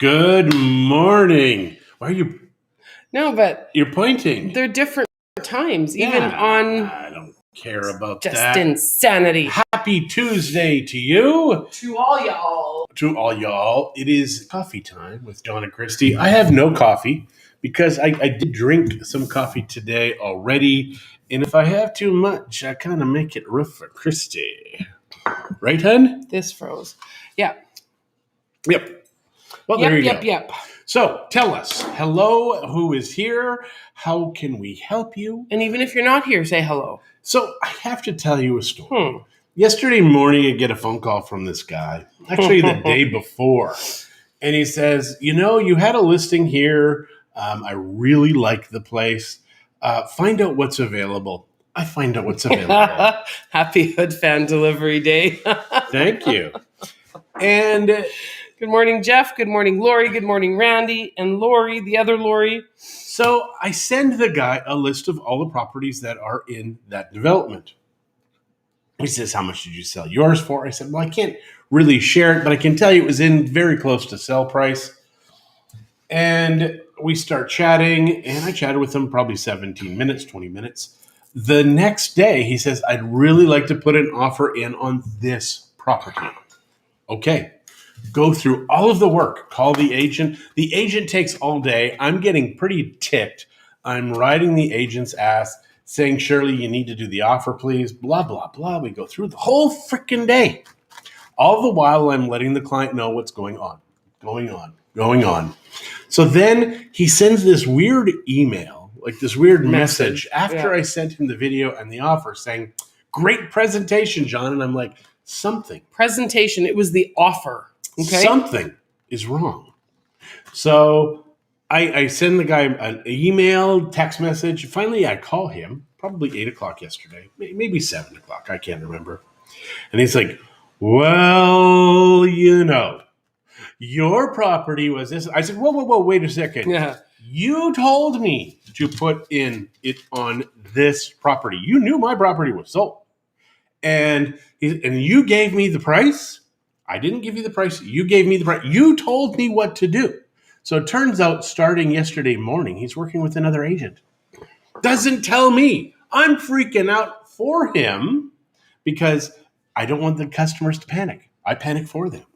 Good morning. Why are you? No, but You're pointing. they're different times, Yeah, even on I don't care about just that. insanity. Happy Tuesday to you. To all y'all. To all y'all. It is coffee time with John and Christie. I have no coffee because I did drink some coffee today already. And if I have too much, I kind of make it rough for Christie. Right, hun? This froze. Yeah. Yep. Well, there you go. Yep. So tell us, hello, who is here? How can we help you? And even if you're not here, say hello. So I have to tell you a story. Yesterday morning, I get a phone call from this guy, actually the day before. And he says, you had a listing here. I really like the place. Find out what's available. I find out what's available. Happy Hood Fan Delivery Day. Thank you. And good morning, Jeff. Good morning, Lori. Good morning, Randy. And Lori, the other Lori. So I send the guy a list of all the properties that are in that development. He says, how much did you sell yours for? I said, well, I can't really share it, but I can tell you it was in very close to sell price. And we start chatting, and I chatted with him probably 17 minutes, 20 minutes. The next day, he says, I'd really like to put an offer in on this property. Okay. Go through all of the work, call the agent. The agent takes all day. I'm getting pretty ticked. I'm riding the agent's ass, saying, Shirley, you need to do the offer, please, blah, blah, blah. We go through the whole freaking day. All the while, I'm letting the client know what's going on. So then he sends this weird email, like this weird message after I sent him the video and the offer saying, great presentation, John. And I'm like, something. Presentation. It was the offer. Okay. Something is wrong. So I send the guy an email, text message. Finally, I call him, probably 8 o'clock yesterday, maybe 7 o'clock. I can't remember. And he's like, well, your property was this. I said, whoa, wait a second. Yeah. You told me to put in it on this property. You knew my property was sold. And you gave me the price. I didn't give you the price. You gave me the price. You told me what to do. So it turns out starting yesterday morning, he's working with another agent. Doesn't tell me. I'm freaking out for him because I don't want the customers to panic. I panic for them.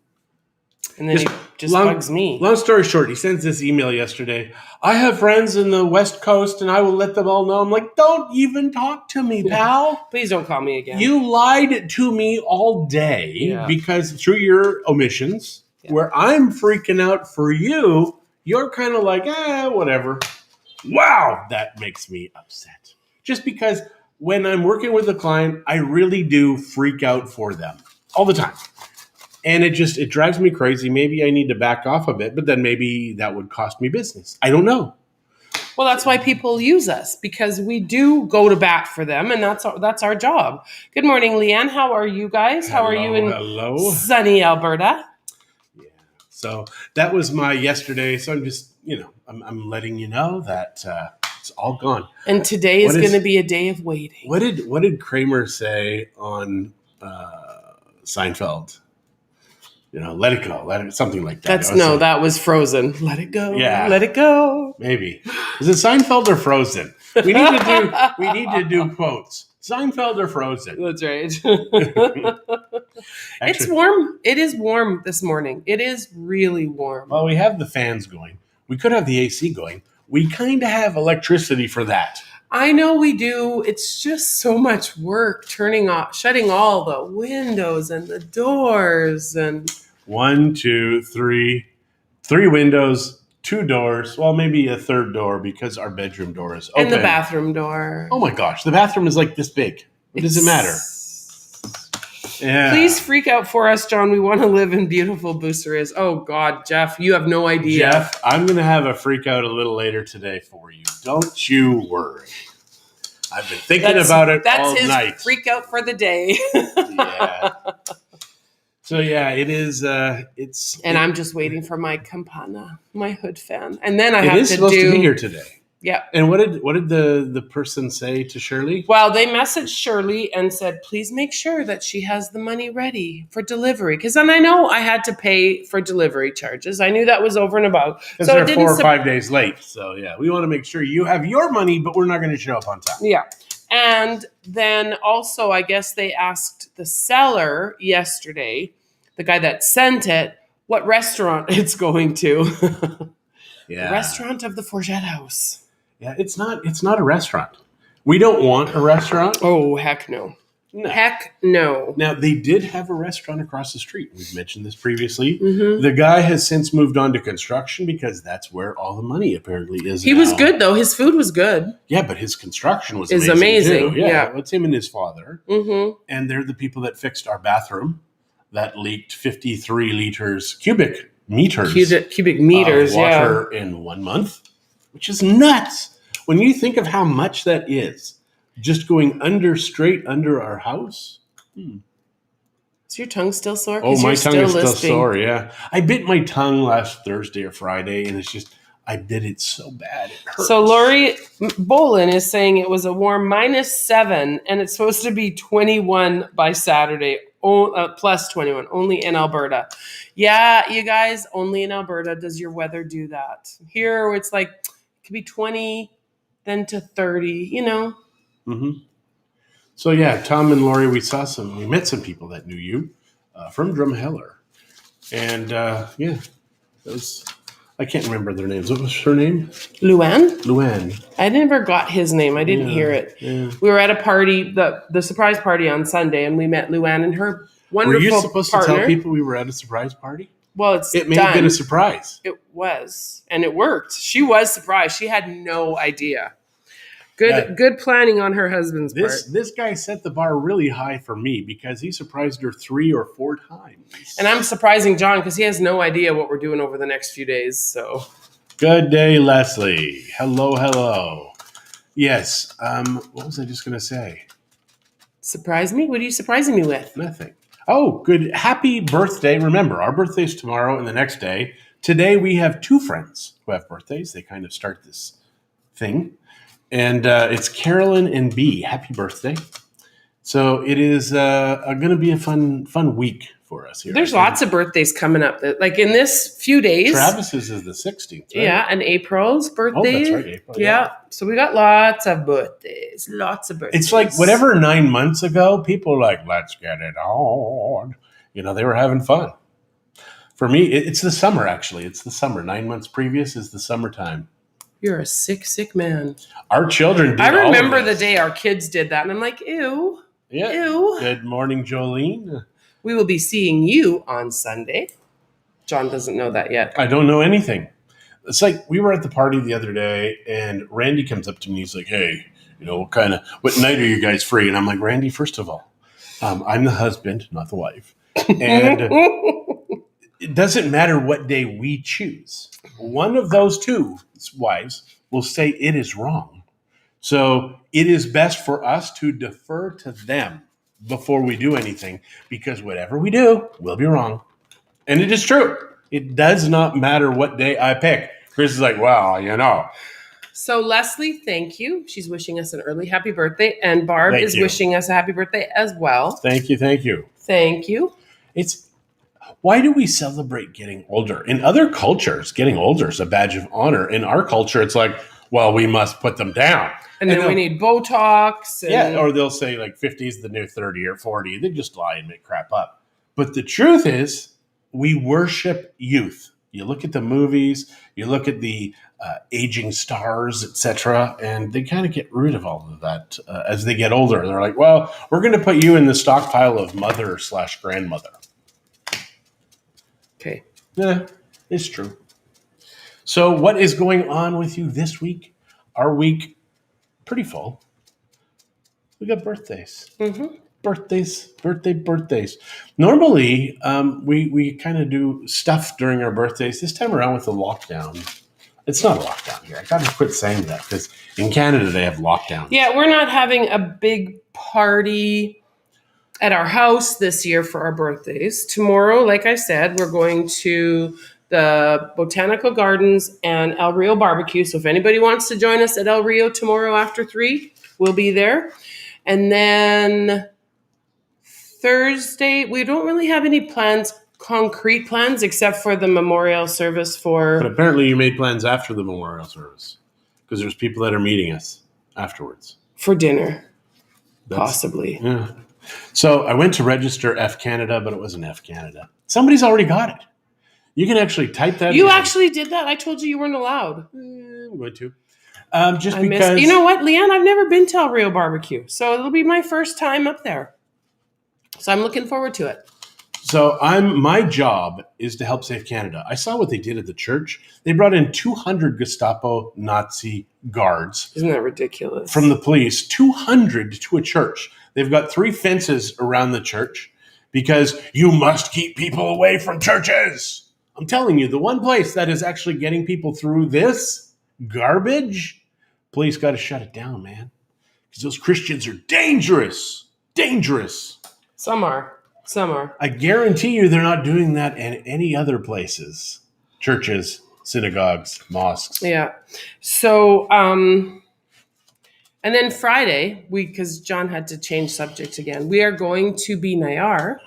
And then he just bugs me. Long story short, he sends this email yesterday. I have friends in the West Coast and I will let them all know. I'm like, don't even talk to me, pal. Please don't call me again. You lied to me all day because through your omissions, where I'm freaking out for you, you're kind of like, whatever. Wow, that makes me upset. Just because when I'm working with a client, I really do freak out for them all the time. And it drives me crazy. Maybe I need to back off a bit, but then maybe that would cost me business. I don't know. Well, that's why people use us, because we do go to bat for them, and that's our job. Good morning, Leanne. How are you guys? How are you in sunny Alberta? Yeah. So that was my yesterday. So I'm just, I'm letting you know that it's all gone. And today is going to be a day of waiting. What did Kramer say on Seinfeld? Let it go. Something like that. That was Frozen. Let it go. Yeah. Let it go. Maybe. Is it Seinfeld or Frozen? We need to do quotes. Seinfeld or Frozen. That's right. It's warm. It is warm this morning. It is really warm. Well, we have the fans going. We could have the AC going. We kind of have electricity for that. I know we do. It's just so much work shutting all the windows and the doors and 1, 2, 3 windows, 2 doors. Well, maybe a third door because our bedroom door is open. And the bathroom door. Oh my gosh, the bathroom is like this big. What does it matter? Yeah. Please freak out for us, John. We want to live in beautiful Buceres. Oh God, Jeff, you have no idea. Jeff, I'm going to have a freak out a little later today for you. Don't you worry. I've been thinking about it all night. That's his freak out for the day. Yeah. So yeah, it is. I'm just waiting for my campana, my hood fan, and then I have to do. It is supposed to be here today. Yeah. And what did the person say to Shirley? Well, they messaged Shirley and said, please make sure that she has the money ready for delivery. Because then I know I had to pay for delivery charges. I knew that was over and above. Because they're 4 or 5 days late. So, yeah, we want to make sure you have your money, but we're not going to show up on time. Yeah. And then also, I guess they asked the seller yesterday, the guy that sent it, what restaurant it's going to. Yeah. The restaurant of the Forget House. Yeah, it's not a restaurant. We don't want a restaurant. Oh, heck no. No. Heck no. Now, they did have a restaurant across the street. We've mentioned this previously. Mm-hmm. The guy has since moved on to construction because that's where all the money apparently is. He was good, though. His food was good. Yeah, but his construction was Is amazing too. Yeah. It's him and his father. Mm-hmm. And they're the people that fixed our bathroom that leaked 53 cubic meters Cubic meters, of water in 1 month, which is nuts. When you think of how much that is, just going straight under our house. Is your tongue still sore? Oh, my tongue is still lisping. sore, yeah. I bit my tongue last Thursday or Friday, and I bit it so bad. It hurts. So Lori Bolin is saying it was a warm -7, and it's supposed to be 21 by Saturday, plus 21, only in Alberta. Yeah, you guys, only in Alberta does your weather do that. Here, it's like, it could be 20, then to 30, Mm-hmm. So yeah, Tom and Lori, we met some people that knew you from Drumheller, and I can't remember their names. What was her name? Luann. I never got his name. I didn't hear it. Yeah. We were at a party, the surprise party on Sunday, and we met Luann and her wonderful partner. Were you supposed to tell people we were at a surprise party? Well, it may have been a surprise. It was, and it worked. She was surprised. She had no idea. Good planning on her husband's part. This guy set the bar really high for me because he surprised her 3 or 4 times. And I'm surprising John because he has no idea what we're doing over the next few days. So, good day, Leslie. Hello. Yes. What was I just going to say? Surprise me? What are you surprising me with? Nothing. Oh, good. Happy birthday. Remember, our birthday's tomorrow and the next day. Today we have 2 friends who have birthdays. They kind of start this thing. And it's Carolyn and B. Happy birthday. So it is going to be a fun week for us here. There's lots of birthdays coming up. Like in this few days. Travis's is the 16th, right? Yeah, and April's birthday. Oh, that's right, April. Yeah. So we got lots of birthdays. It's like whatever 9 months ago, people were like, let's get it on. They were having fun. For me, it's the summer, actually. It's the summer. 9 months previous is the summertime. You're a sick man. Our children did. I remember the day our kids did that, and I'm like, ew. Yeah. Ew. Good morning, Jolene. We will be seeing you on Sunday. John doesn't know that yet. I don't know anything. It's like we were at the party the other day, and Randy comes up to me. He's like, hey, what night are you guys free? And I'm like, Randy, first of all, I'm the husband, not the wife. And it doesn't matter what day we choose. One of those 2 wives will say it is wrong. So it is best for us to defer to them before we do anything, because whatever we do will be wrong. And it is true. It does not matter what day I pick. Chris is like, well, So Leslie, thank you. She's wishing us an early happy birthday. And Barb is wishing us a happy birthday as well. Thank you. Thank you. Why do we celebrate getting older? In other cultures, getting older is a badge of honor. In our culture, it's like, well, we must put them down. And then we need Botox. Or they'll say like 50 is the new 30 or 40. They just lie and make crap up. But the truth is, we worship youth. You look at the movies, you look at the aging stars, etc., and they kind of get rid of all of that as they get older. And they're like, well, we're going to put you in the stockpile of mother/grandmother. Okay. Yeah, it's true. So what is going on with you this week? Our week, pretty full. We got birthdays. Mm-hmm. Birthdays. Normally, we kind of do stuff during our birthdays. This time around with the lockdown, it's not a lockdown here. I got to quit saying that because in Canada they have lockdowns. Yeah, we're not having a big party at our house this year for our birthdays. Tomorrow, like I said, we're going to the Botanical Gardens, and El Rio Barbecue. So if anybody wants to join us at El Rio tomorrow after 3, we'll be there. And then Thursday, we don't really have any concrete plans, except for the memorial service But apparently you made plans after the memorial service because there's people that are meeting us afterwards. for dinner, possibly. Yeah. So I went to register F Canada, but it wasn't F Canada. Somebody's already got it. You can actually type that. You actually did that? I told you weren't allowed. I'm going to. Just because. You know what, Leanne? I've never been to El Rio Barbecue, so it'll be my first time up there. So I'm looking forward to it. So my job is to help save Canada. I saw what they did at the church. They brought in 200 Gestapo Nazi guards. Isn't that ridiculous? From the police, 200 to a church. They've got 3 fences around the church because you must keep people away from churches. I'm telling you, the one place that is actually getting people through this garbage, police got to shut it down, man. Because those Christians are dangerous. Dangerous. Some are. I guarantee you they're not doing that in any other places. Churches, synagogues, mosques. Yeah. So, and then Friday, because John had to change subject again, we are going to be Nayar,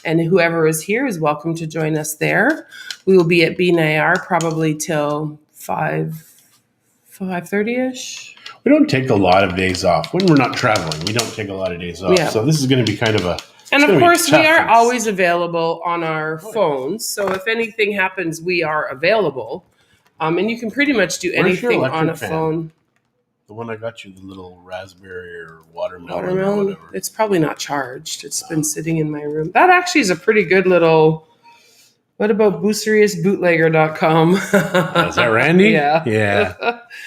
and whoever is here is welcome to join us there. We will be at B Nayar probably till 5:30ish. We don't take a lot of days off. When we're not traveling, we don't take a lot of days off. Yeah. So this is going to be kind of a... And of course, we are always available on our phones. So if anything happens, we are available. And you can pretty much do anything on a phone. The one I got you, the little raspberry or watermelon or whatever. It's probably not charged. It's been sitting in my room. That actually is a pretty good little... What about BoosteriusBootlegger.com? Is that Randy? Yeah.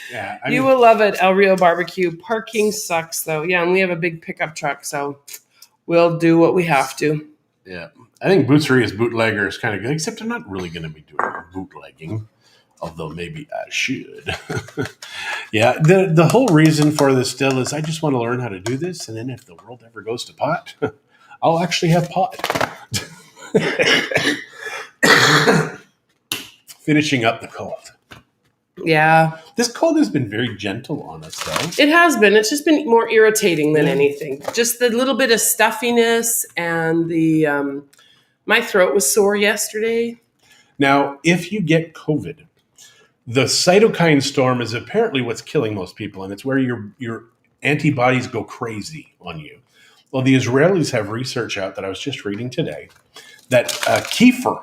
Yeah. You will love it, El Rio Barbecue. Parking sucks, though. Yeah, and we have a big pickup truck, so we'll do what we have to. Yeah. I think Boosterius Bootlegger is kind of good, except I'm not really going to be doing bootlegging, although maybe I should. Yeah, the whole reason for this still is I just want to learn how to do this, and then if the world ever goes to pot, I'll actually have pot. Finishing up the cold. Yeah. This cold has been very gentle on us, though. It has been. It's just been more irritating than anything. Just the little bit of stuffiness and the... my throat was sore yesterday. Now, if you get COVID, the cytokine storm is apparently what's killing most people, and it's where your antibodies go crazy on you. Well, the Israelis have research out that I was just reading today that kefir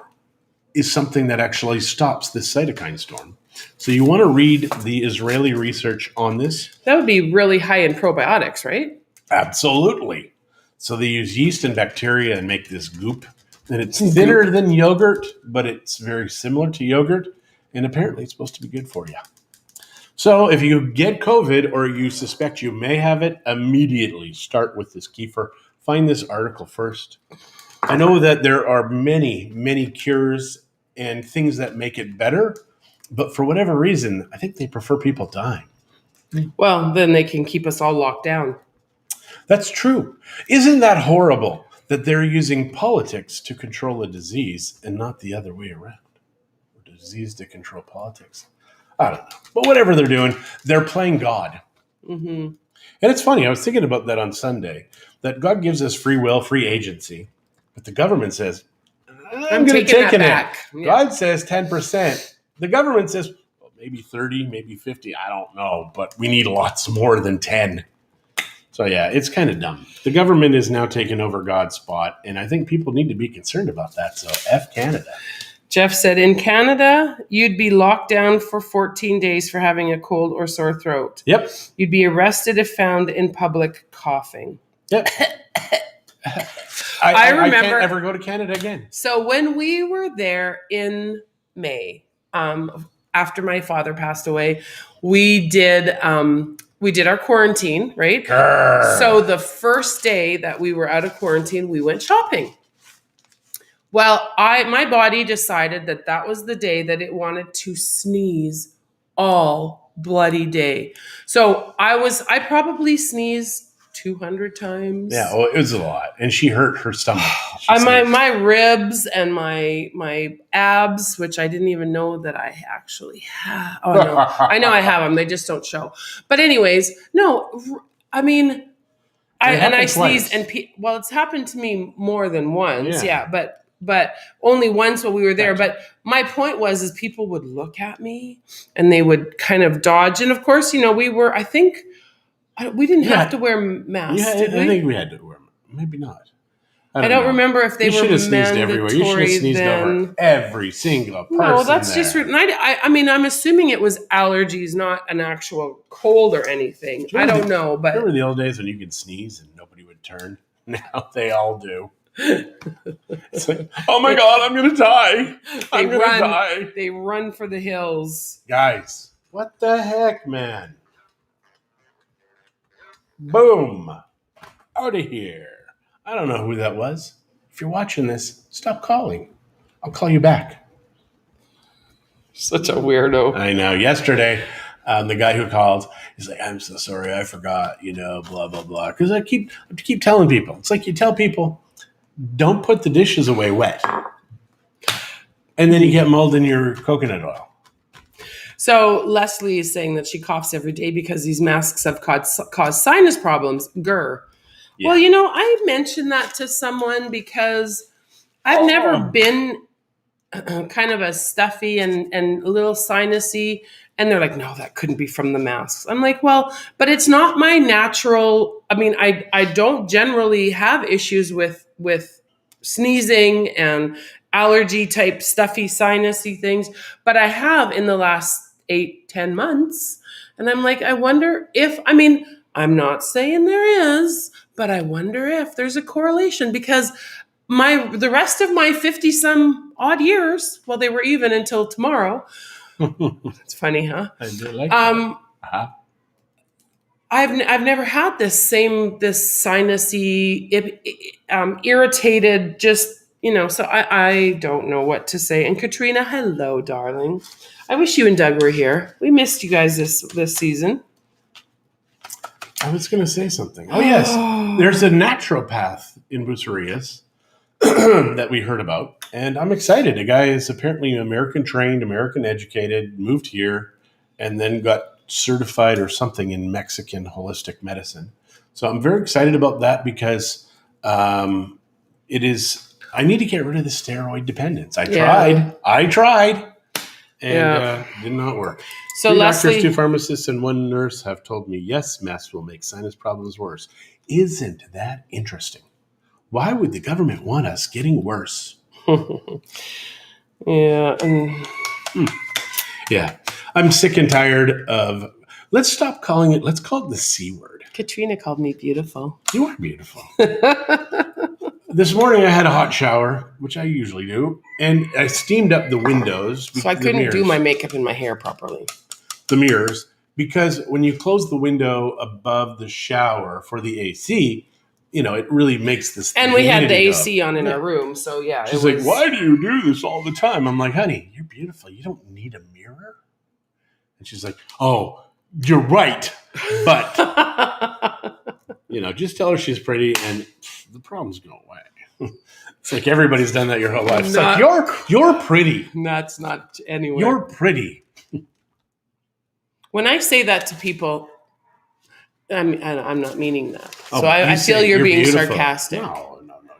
is something that actually stops this cytokine storm. So you want to read the Israeli research on this. That would be really high in probiotics, right? Absolutely. So they use yeast and bacteria and make this goop. And it's thinner than yogurt, but it's very similar to yogurt. And apparently it's supposed to be good for you. So if you get COVID or you suspect you may have it, immediately start with this kefir. Find this article first. I know that there are many, many cures and things that make it better, but for whatever reason, I think they prefer people dying. Well, then they can keep us all locked down. That's true. Isn't that horrible that they're using politics to control a disease and not the other way around? Or disease to control politics. I don't know. But whatever they're doing, they're playing God. Mm-hmm. And it's funny, I was thinking about that on Sunday, that God gives us free will, free agency. But the government says, I'm going to take it back. Yeah. God says 10%. The government says, well, maybe 30, maybe 50. I don't know. But we need lots more than 10. So, yeah, it's kind of dumb. The government is now taking over God's spot. And I think people need to be concerned about that. So, F Canada. Jeff said, in Canada, you'd be locked down for 14 days for having a cold or sore throat. Yep. You'd be arrested if found in public coughing. Yep. I remember. I can't ever go to Canada again. So when we were there in May, after my father passed away, we did our quarantine, right? Grr. So the first day that we were out of quarantine, we went shopping. Well, my body decided that was the day that it wanted to sneeze all bloody day. So I probably sneezed 200 times. Yeah, well, it was a lot, and she hurt her stomach. She My ribs and my abs, which I didn't even know that I actually have. Oh no, I know I have them. They just don't show. But anyways, no, I mean, I sneezed and well, it's happened to me more than once. Yeah, but only once while we were there. But my point was people would look at me and they would kind of dodge. And of course, we were. I think we didn't have to wear masks. Yeah, did we? I think we had to wear them. Maybe not. I don't remember if they were mandatory everywhere. You should have sneezed then. over every single person. No, that's there. just rude. And I mean, I'm assuming it was allergies, not an actual cold or anything. I don't know, but remember the old days when you could sneeze and nobody would turn? Now they all do. It's like, oh my God, I'm gonna die. I'm gonna die. They run for the hills. Guys, what the heck, man? Boom. Out of here. I don't know who that was. If you're watching this, stop calling. I'll call you back. Such a weirdo. I know. Yesterday, the guy who called, he's like, I'm so sorry, I forgot, blah, blah, blah. Because I keep telling people. It's like you tell people, don't put the dishes away wet. And then you get mold in your coconut oil. So Leslie is saying that she coughs every day because these masks have caused sinus problems. Grr. Yeah. Well, I mentioned that to someone because I've never been kind of a stuffy and a little sinusy. And they're like, no, that couldn't be from the masks. I'm like, well, but it's not my natural. I mean, I don't generally have issues with sneezing and allergy type stuffy sinusy things, but I have in the last 8-10 months. And I'm like, I wonder if, I'm not saying there is, but I wonder if there's a correlation because the rest of my 50 some odd years, well, they were even until tomorrow. It's funny, huh? I do like that. I've never had this sinusy, irritated, just, so I don't know what to say. And Katrina, hello, darling. I wish you and Doug were here. We missed you guys this season. I was going to say something. Oh, yes. There's a naturopath in Bucerias that we heard about. And I'm excited. The guy is apparently American trained, American educated, moved here, and then got certified or something in Mexican holistic medicine. So I'm very excited about that because I need to get rid of the steroid dependence. I tried. And did not work. So 3 doctors, 2 pharmacists, and 1 nurse have told me, yes, masks will make sinus problems worse. Isn't that interesting? Why would the government want us getting worse? Yeah. Yeah. I'm sick and tired of, let's stop calling it, let's call it the C word. Katrina called me beautiful. You are beautiful. This morning I had a hot shower, which I usually do, and I steamed up the windows. So I couldn't do my makeup and my hair properly. The mirrors, because when you close the window above the shower for the AC, it really makes this. And we had the AC on in our room, so yeah. She's like, why do you do this all the time? I'm like, honey, you're beautiful. You don't need a mirror. And she's like, oh, you're right. But, just tell her she's pretty and the problems go away. It's like everybody's done that your whole life. It's like, you're pretty. That's not anywhere. You're pretty. When I say that to people, I'm not meaning that. So I feel you're being beautiful. Sarcastic. No.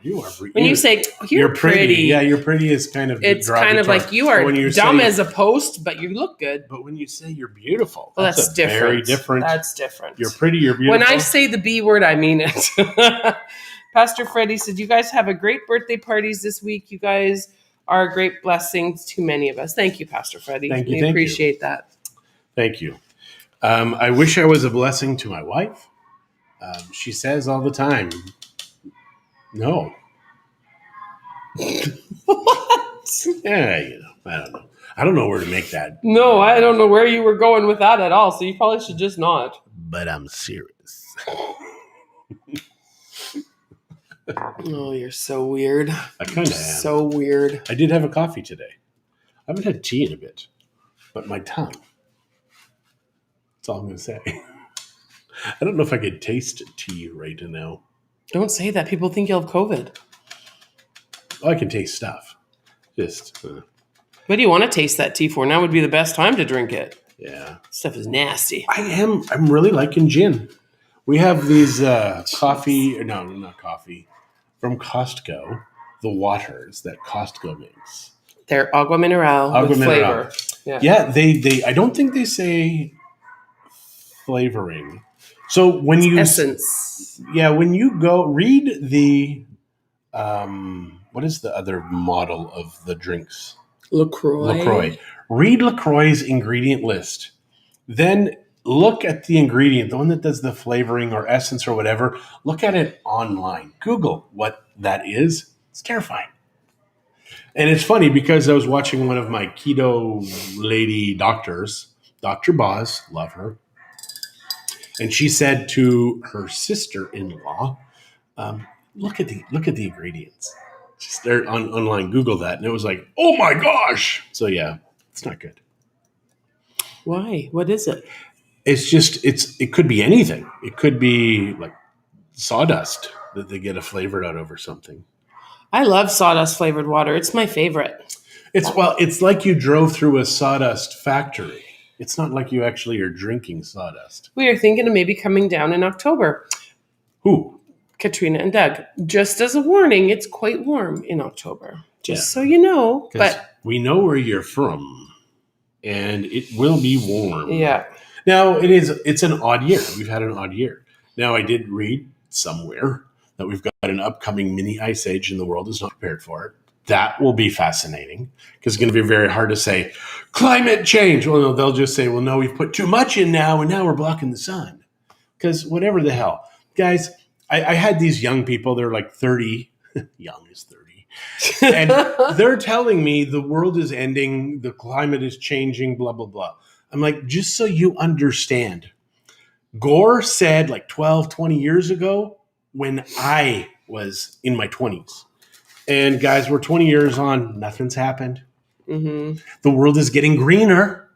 You are. When you say you're pretty, yeah, you're pretty is kind of. It's kind of like you are dumb as a post, but you look good. But when you say you're beautiful, well, that's different. Very different. That's different. You're pretty. You're beautiful. When I say the B word, I mean it. Pastor Freddie said, "You guys have a great birthday parties this week. You guys are a great blessing to many of us." Thank you, Pastor Freddie. Thank you. We appreciate that. Thank you. I wish I was a blessing to my wife. She says all the time, no. What? Yeah, I don't know. I don't know where to make that. No, I don't know where you were going with that at all, so you probably should just not. But I'm serious. Oh, you're so weird. I kind of am. So weird. I did have a coffee today. I haven't had tea in a bit, but my tongue. That's all I'm going to say. I don't know if I could taste tea right now. Don't say that. People think you have COVID. Oh, I can taste stuff. Just, What do you want to taste that tea for? Now would be the best time to drink it. yeah. Stuff is nasty. I'm really liking gin. We have these coffee, no, not coffee, from Costco, the waters that Costco makes. They're agua mineral Agua with mineral. flavor. Yeah. Yeah, they I don't think they say flavoring. So when you Essence. when you go read the what is the other model of the drinks? LaCroix. Read LaCroix's ingredient list. Then look at the ingredient, the one that does the flavoring or essence or whatever. Look at it online. Google what that is. It's terrifying. And it's funny because I was watching one of my keto lady doctors, Dr. Boz, love her. And she said to her sister-in-law, look at the ingredients. Just there online, Google that, and it was like, oh my gosh! So yeah, it's not good. Why? What is it? It's just it could be anything. It could be like sawdust that they get a flavored out of or something. I love sawdust flavored water. It's my favorite. It's like you drove through a sawdust factory. It's not like you actually are drinking sawdust. We are thinking of maybe coming down in October. Who? Katrina and Doug. Just as a warning, it's quite warm in October. Just so you know. But we know where you're from, and it will be warm. Yeah. Now, it's an odd year. We've had an odd year. Now, I did read somewhere that we've got an upcoming mini ice age and the world is not prepared for it. That will be fascinating because it's going to be very hard to say, climate change. Well, no, they'll just say, well, no, we've put too much in now, and now we're blocking the sun. Because whatever the hell. Guys, I had these young people, they're like 30, young is 30, and they're telling me the world is ending, the climate is changing, blah, blah, blah. I'm like, just so you understand, Gore said like 12, 20 years ago when I was in my 20s. And guys, we're 20 years on, nothing's happened. Mm-hmm. The world is getting greener.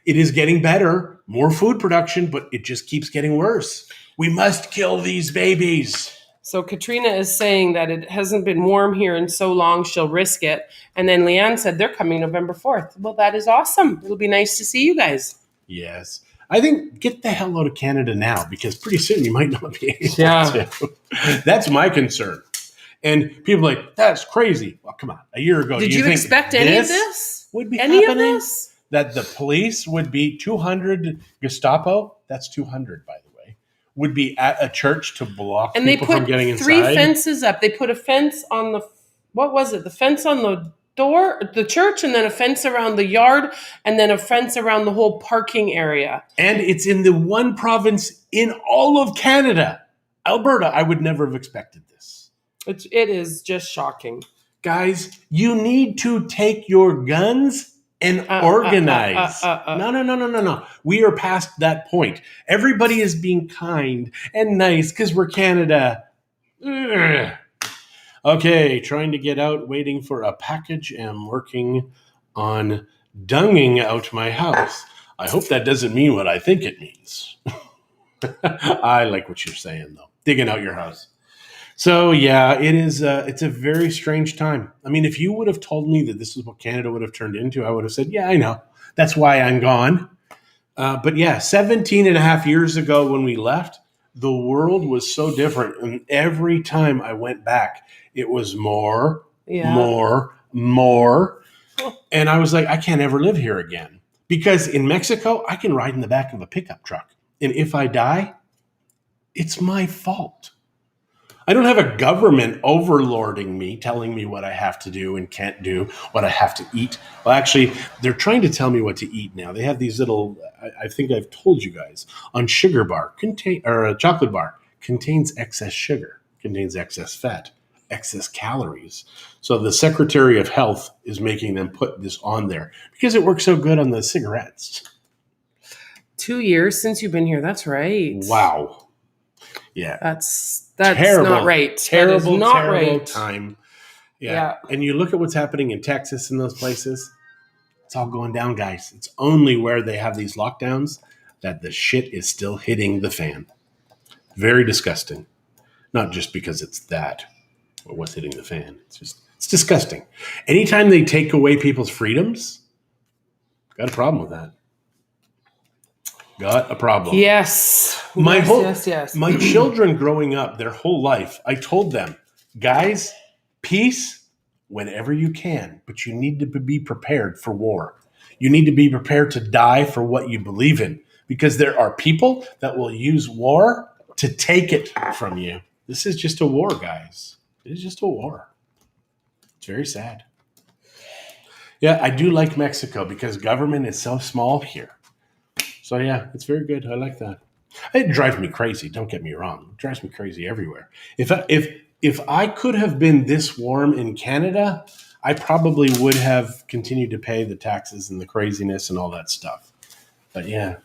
It is getting better, more food production, but it just keeps getting worse. We must kill these babies. So Katrina is saying that it hasn't been warm here in so long, she'll risk it. And then Leanne said they're coming November 4th. Well, that is awesome. It'll be nice to see you guys. Yes. I think get the hell out of Canada now because pretty soon you might not be able to. That's my concern. And people are like, that's crazy. Well, come on. A year ago, did you expect any of this? Would be any happening? Of this? That the police would be 200 Gestapo, that's 200, by the way, would be at a church to block and people from getting inside. And they put 3 fences up. They put a fence on the, what was it? The fence on the door, the church, and then a fence around the yard, and then a fence around the whole parking area. And it's in the one province in all of Canada. Alberta, I would never have expected this. It is just shocking. Guys, you need to take your guns and organize. No. We are past that point. Everybody is being kind and nice because we're Canada. Ugh. Okay, trying to get out, waiting for a package, and working on dunging out my house. I hope that doesn't mean what I think it means. I like what you're saying, though. Digging out your house. So, yeah, it is. It's a very strange time. I mean, if you would have told me that this is what Canada would have turned into, I would have said, yeah, I know. That's why I'm gone. But yeah, 17 and a half years ago when we left, the world was so different. And every time I went back, it was more. And I was like, I can't ever live here again. Because in Mexico, I can ride in the back of a pickup truck. And if I die, it's my fault. I don't have a government overlording me, telling me what I have to do and can't do, what I have to eat. Well, actually, they're trying to tell me what to eat now. They have these little, I think I've told you guys, on sugar bar, or a chocolate bar, contains excess sugar, contains excess fat, excess calories. So the Secretary of Health is making them put this on there because it works so good on the cigarettes. 2 years since you've been here. That's right. Wow. Yeah. That's terrible, not right. Terrible right. time. Yeah. And you look at what's happening in Texas and those places. It's all going down, guys. It's only where they have these lockdowns that the shit is still hitting the fan. Very disgusting. Not just because it's that or what's hitting the fan. It's disgusting. Anytime they take away people's freedoms, got a problem with that. Got a problem. Yes. Yes. My children growing up, their whole life, I told them, guys, peace whenever you can, but you need to be prepared for war. You need to be prepared to die for what you believe in, because there are people that will use war to take it from you. This is just a war, guys. It is just a war. It's very sad. Yeah, I do like Mexico because government is so small here. So yeah, it's very good. I like that. It drives me crazy. Don't get me wrong. It drives me crazy everywhere. If I could have been this warm in Canada, I probably would have continued to pay the taxes and the craziness and all that stuff. But yeah.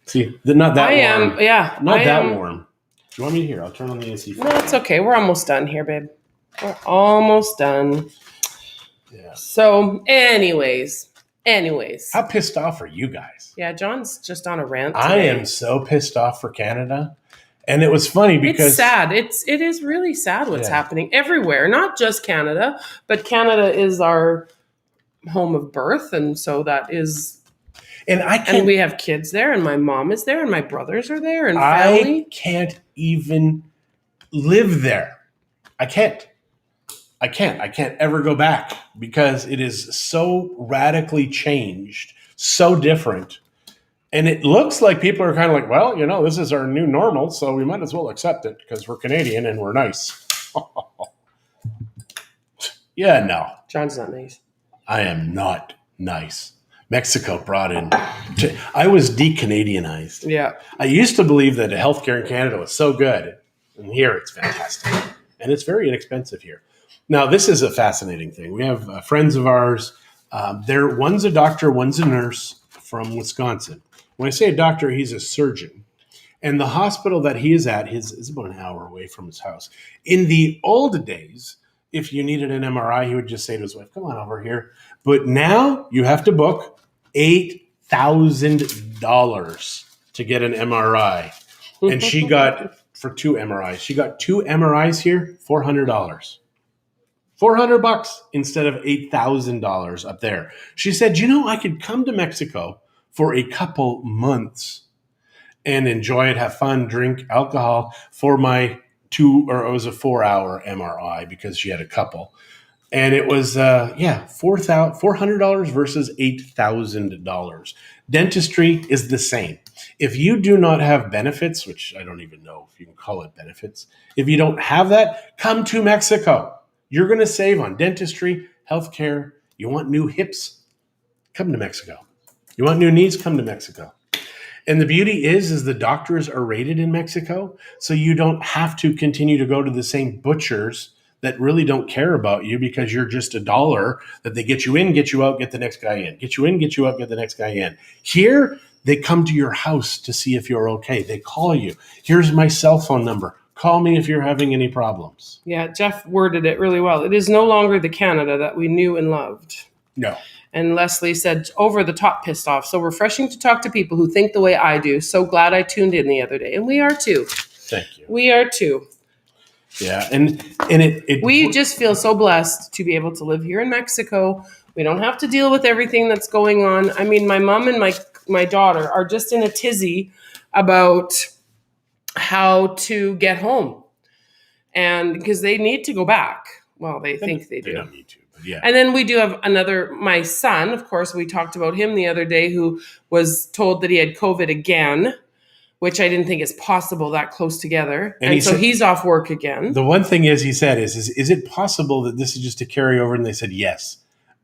See, they're not that warm. Not that warm. Do you want me to hear? I'll turn on the AC. No, it's okay. We're almost done here, babe. We're almost done. Yeah. So, anyways. How pissed off are you guys? Yeah, John's just on a rant today. I am so pissed off for Canada. And it was funny because it's sad. It is really sad what's happening everywhere, not just Canada, but Canada is our home of birth, and so that is. And we have kids there, and my mom is there, and my brothers are there, and family. I can't even live there. I can't ever go back because it is so radically changed, so different. And it looks like people are kind of like, well, this is our new normal, so we might as well accept it because we're Canadian and we're nice. Yeah, no. John's not nice. I am not nice. Mexico brought in... I was de-Canadianized. Yeah. I used to believe that healthcare in Canada was so good. And here it's fantastic. And it's very inexpensive here. Now, this is a fascinating thing. We have friends of ours. One's a doctor, one's a nurse from Wisconsin. When I say a doctor, he's a surgeon. And the hospital that he is at is about an hour away from his house. In the old days, if you needed an MRI, he would just say to his wife, come on over here. But now you have to book $8,000 to get an MRI. And she got, for 2 MRIs, she got 2 MRIs here, $400. $400 instead of $8,000 up there. She said, I could come to Mexico for a couple months and enjoy it, have fun, drink alcohol for my it was a 4-hour MRI because she had a couple. And it was, $400 versus $8,000. Dentistry is the same. If you do not have benefits, which I don't even know if you can call it benefits, if you don't have that, come to Mexico. You're going to save on dentistry, healthcare. You want new hips? Come to Mexico. You want new knees? Come to Mexico. And the beauty is the doctors are rated in Mexico, so you don't have to continue to go to the same butchers that really don't care about you because you're just a dollar that they get you in, get you out, get the next guy in. Get you in, get you out, get the next guy in. Here, they come to your house to see if you're okay. They call you. Here's my cell phone number. Call me if you're having any problems. Yeah, Jeff worded it really well. It is no longer the Canada that we knew and loved. No. And Leslie said, over the top pissed off. So refreshing to talk to people who think the way I do. So glad I tuned in the other day. And we are too. Thank you. We are too. Yeah. And we just feel so blessed to be able to live here in Mexico. We don't have to deal with everything that's going on. I mean, my mom and my daughter are just in a tizzy about how to get home. And because they need to go back. Well, they think they do. They don't need to. Yeah. And then we do have my son, of course, we talked about him the other day, who was told that he had COVID again, which I didn't think is possible that close together. And so he's off work again. The one thing he said is it possible that this is just a carryover? And they said, yes,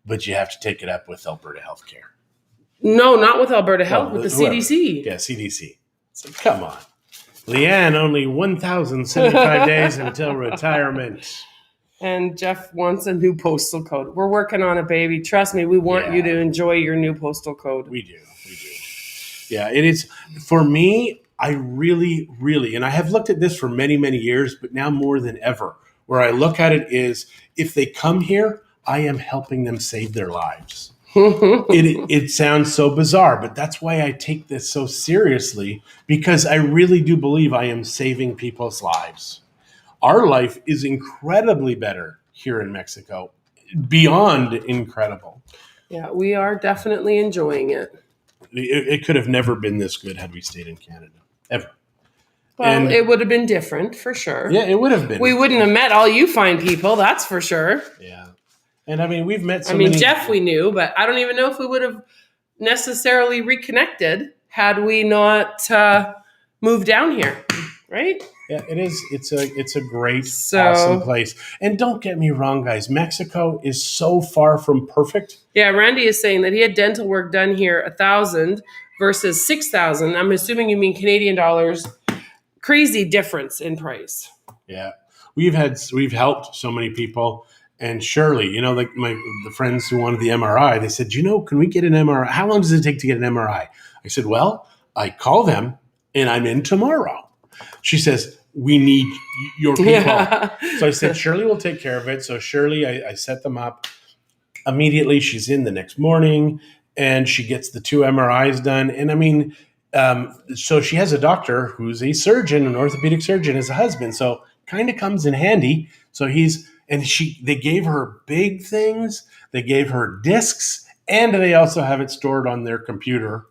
but you have to take it up with Alberta Healthcare. No, not with Alberta Health, with the CDC. Yeah, CDC. So come on. Leanne, only 1,075 days until retirement. And Jeff wants a new postal code. We're working on it, baby. Trust me, we want you to enjoy your new postal code. We do. Yeah, it is. For me, I really, really, and I have looked at this for many, many years, but now more than ever, where I look at it is, if they come here, I am helping them save their lives. It sounds so bizarre, but that's why I take this so seriously, because I really do believe I am saving people's lives. Our life is incredibly better here in Mexico, beyond incredible. Yeah, we are definitely enjoying it. It could have never been this good had we stayed in Canada, ever. Well, And it would have been different for sure. yeah, it would have been. We wouldn't have met all you fine people, that's for sure. Yeah. And I mean, we've met so I mean, many. Jeff we knew, but I don't even know if we would have necessarily reconnected had we not moved down here, right? Yeah, it is. It's a great, So- awesome place. And don't get me wrong, guys. Mexico is so far from perfect. Yeah, Randy is saying that he had dental work done here 1,000 versus 6,000. I'm assuming you mean Canadian dollars. Crazy difference in price. Yeah, we've helped so many people. And Shirley, like the friends who wanted the MRI, they said, can we get an MRI? How long does it take to get an MRI? I said, well, I call them and I'm in tomorrow. She says, we need your people. Yeah. So I said, Shirley will take care of it. So Shirley, I set them up. Immediately, she's in the next morning and she gets the 2 MRIs done. And I mean, so she has a doctor who's a surgeon, an orthopedic surgeon, as a husband. So kind of comes in handy. So they gave her big things. They gave her discs, and they also have it stored on their computer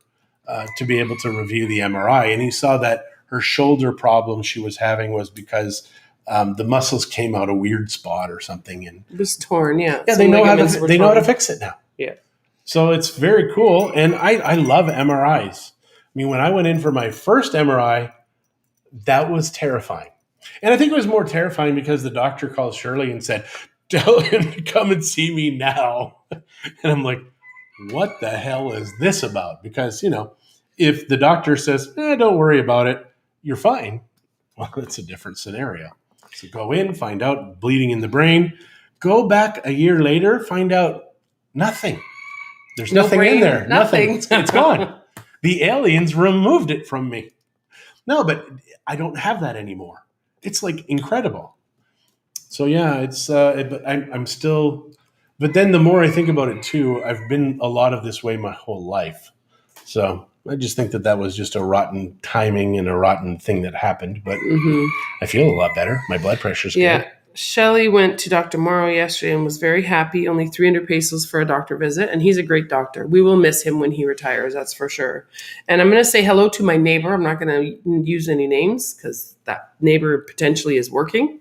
to be able to review the MRI. And he saw that her shoulder problem she was having was because the muscles came out a weird spot or something. And it was torn, yeah. Yeah, they know how to fix it now. Yeah. So it's very cool. And I love MRIs. I mean, when I went in for my first MRI, that was terrifying. And I think it was more terrifying because the doctor called Shirley and said, tell him to come and see me now. And I'm like, what the hell is this about? Because, if the doctor says, don't worry about it, you're fine. Well, that's a different scenario. So go in, find out bleeding in the brain. Go back a year later, find out nothing. There's nothing brain, in there. nothing. It's gone. The aliens removed it from me. No, but I don't have that anymore. It's like incredible. So yeah, it's. But I'm still. But then the more I think about it too, I've been a lot of this way my whole life. So I just think that was just a rotten timing and a rotten thing that happened. But I feel a lot better. My blood pressure's good. Shelley went to Dr. Morrow yesterday and was very happy. Only 300 pesos for a doctor visit. And he's a great doctor. We will miss him when he retires, that's for sure. And I'm going to say hello to my neighbor. I'm not going to use any names because that neighbor potentially is working.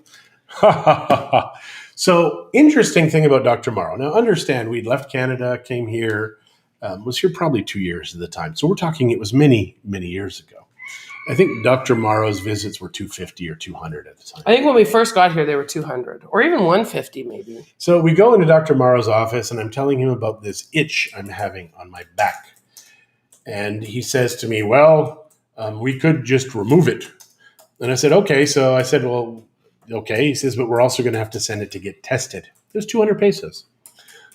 So interesting thing about Dr. Morrow. Now, understand, we'd left Canada, came here, was here probably 2 years at the time. So we're talking, it was many, many years ago. I think Dr. Morrow's visits were 250 or 200 at the time. I think when we first got here, they were 200 or even 150 maybe. So we go into Dr. Morrow's office and I'm telling him about this itch I'm having on my back. And he says to me, well, we could just remove it. And I said, okay. So I said, well, okay. He says, but we're also going to have to send it to get tested. There's 200 pesos.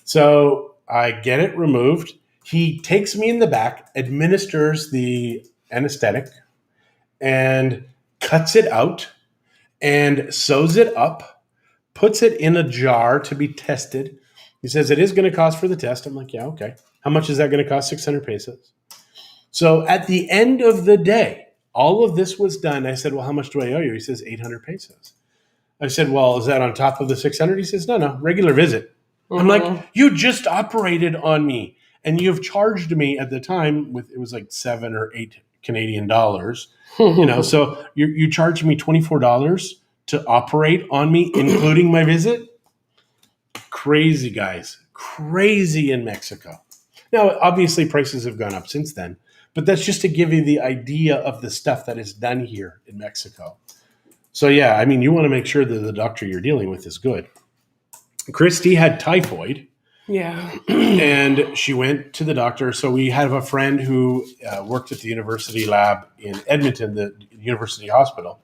So I get it removed. He takes me in the back, administers the anesthetic, and cuts it out and sews it up, puts it in a jar to be tested. He says, it is going to cost for the test. I'm like, yeah, okay. How much is that going to cost? 600 pesos. So at the end of the day, all of this was done. I said, well, how much do I owe you? He says, 800 pesos. I said, well, is that on top of the 600? He says, no, regular visit. I'm like, you just operated on me and you've charged me at the time with, it was like 7 or 8 Canadian dollars. So you charged me $24 to operate on me, including my visit. Crazy, guys. Crazy in Mexico. Now, obviously, prices have gone up since then, but that's just to give you the idea of the stuff that is done here in Mexico. So, yeah, I mean, you want to make sure that the doctor you're dealing with is good. Christie had typhoid. Yeah. And she went to the doctor. So we have a friend who worked at the university lab in Edmonton, the university hospital.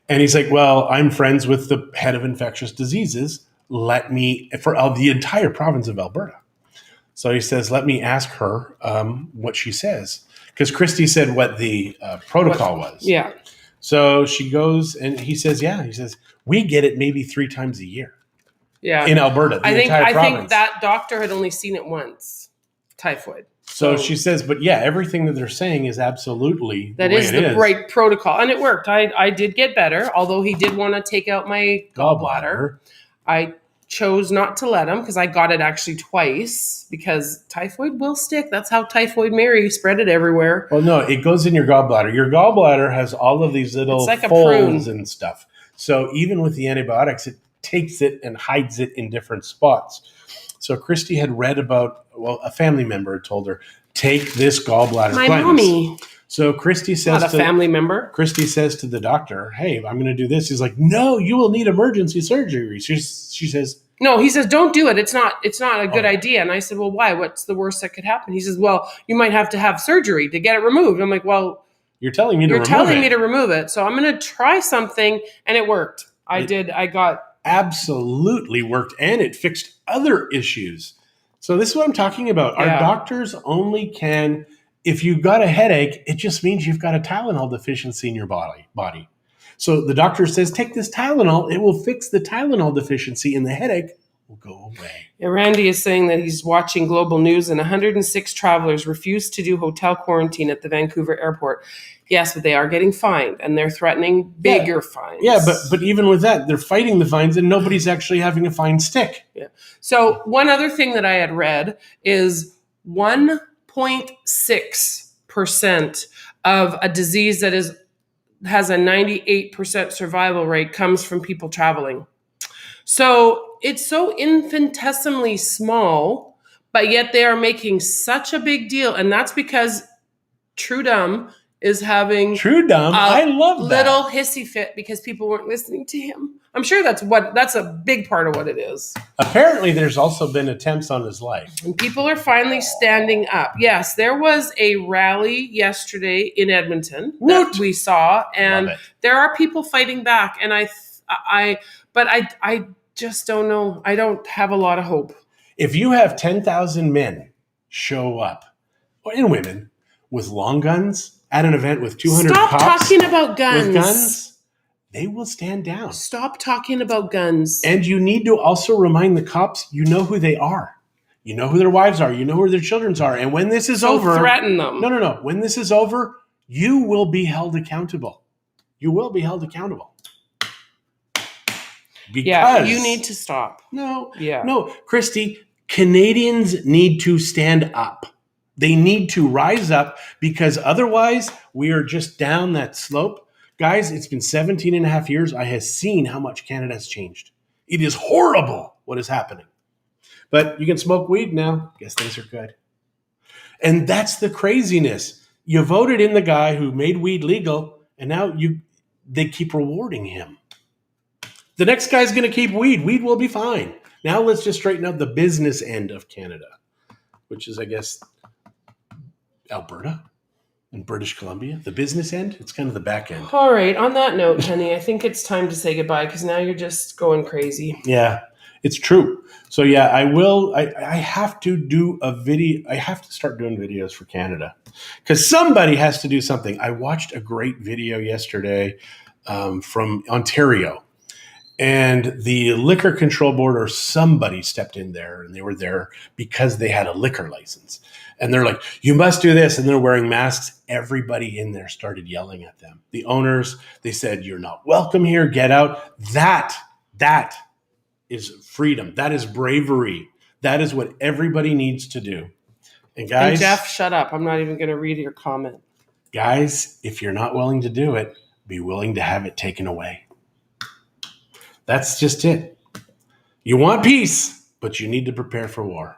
And he's like, well, I'm friends with the head of infectious diseases. For the entire province of Alberta. So he says, let me ask her what she says. Because Christie said what the protocol was. Yeah. So she goes and he says, we get it maybe 3 times a year. Yeah. In Alberta, the entire province. I think that doctor had only seen it once. typhoid. So she says, but yeah, everything that they're saying is absolutely that is the right protocol. And it worked. I did get better, although he did want to take out my gallbladder. I chose not to let him because I got it actually twice because typhoid will stick. That's how Typhoid Mary spread it everywhere. Well, no, it goes in your gallbladder. Your gallbladder has all of these little folds and stuff. So even with the antibiotics, it takes it and hides it in different spots. So Christie had read about, a family member had told her, take this gallbladder cleanse. My mommy. So Christie says not a family member. Christie says to the doctor, hey, I'm going to do this. He's like, no, you will need emergency surgery. She says, no, he says, don't do it. It's not a good idea. And I said, well, why? What's the worst that could happen? He says, well, you might have to have surgery to get it removed. I'm like, well, you're telling me to remove it. So I'm going to try something. And it worked. Absolutely worked. And it fixed other issues. So this is what I'm talking about. Our doctors only can, if you've got a headache, it just means you've got a Tylenol deficiency in your body. So the doctor says, take this Tylenol. It will fix the Tylenol deficiency and the headache will go away. Yeah, Randy is saying that he's watching global news and 106 travelers refused to do hotel quarantine at the Vancouver airport. Yes, but they are getting fined and they're threatening bigger fines. Yeah, but even with that, they're fighting the fines and nobody's actually having a fine stick. Yeah. So one other thing that I had read is 1.6% of a disease that has a 98% survival rate comes from people traveling. So it's so infinitesimally small, but yet they are making such a big deal. And that's because Trudum is having I love that little hissy fit because people weren't listening to him. I'm sure that's a big part of what it is. Apparently, there's also been attempts on his life. And people are finally standing up. Yes, there was a rally yesterday in Edmonton that we saw, and there are people fighting back. And I just don't know. I don't have a lot of hope. If you have 10,000 men show up, and women, with long guns at an event with 200 cops. Stop talking about guns. With guns, they will stand down. Stop talking about guns. And you need to also remind the cops, you know who they are. You know who their wives are. You know who their children are. And when this is over. Threaten them. No. When this is over, you will be held accountable. You will be held accountable. Because you need to stop. No, Christie, Canadians need to stand up. They need to rise up because otherwise we are just down that slope. Guys, it's been 17 and a half years. I have seen how much Canada has changed. It is horrible what is happening. But you can smoke weed now. I guess things are good. And that's the craziness. You voted in the guy who made weed legal, and now they keep rewarding him. The next guy's going to keep weed. Weed will be fine. Now let's just straighten out the business end of Canada, which is, I guess, Alberta and British Columbia. The business end, it's kind of the back end. All right. On that note, honey, I think it's time to say goodbye because now you're just going crazy. Yeah, it's true. So yeah, I will. I have to do a video. I have to start doing videos for Canada because somebody has to do something. I watched a great video yesterday from Ontario. And the Liquor Control Board or somebody stepped in there, and they were there because they had a liquor license. And they're like, you must do this. And they're wearing masks. Everybody in there started yelling at them. The owners, they said, you're not welcome here. Get out. That is freedom. That is bravery. That is what everybody needs to do. And guys. And Jeff, shut up. I'm not even going to read your comment. Guys, if you're not willing to do it, be willing to have it taken away. That's just it. You want peace, but you need to prepare for war.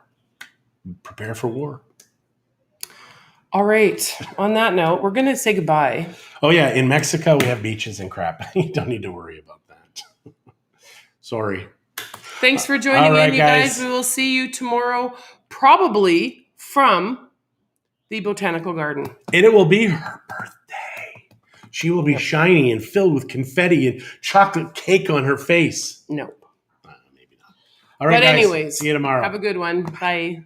Prepare for war. All right. On that note, we're going to say goodbye. Oh, yeah. In Mexico, we have beaches and crap. You don't need to worry about that. Sorry. Thanks for joining in, you guys. We will see you tomorrow, probably from the Botanical Garden. And it will be her birthday. She will be shiny and filled with confetti and chocolate cake on her face. Nope. Maybe not. All right, but anyways, see you tomorrow. Have a good one. Bye.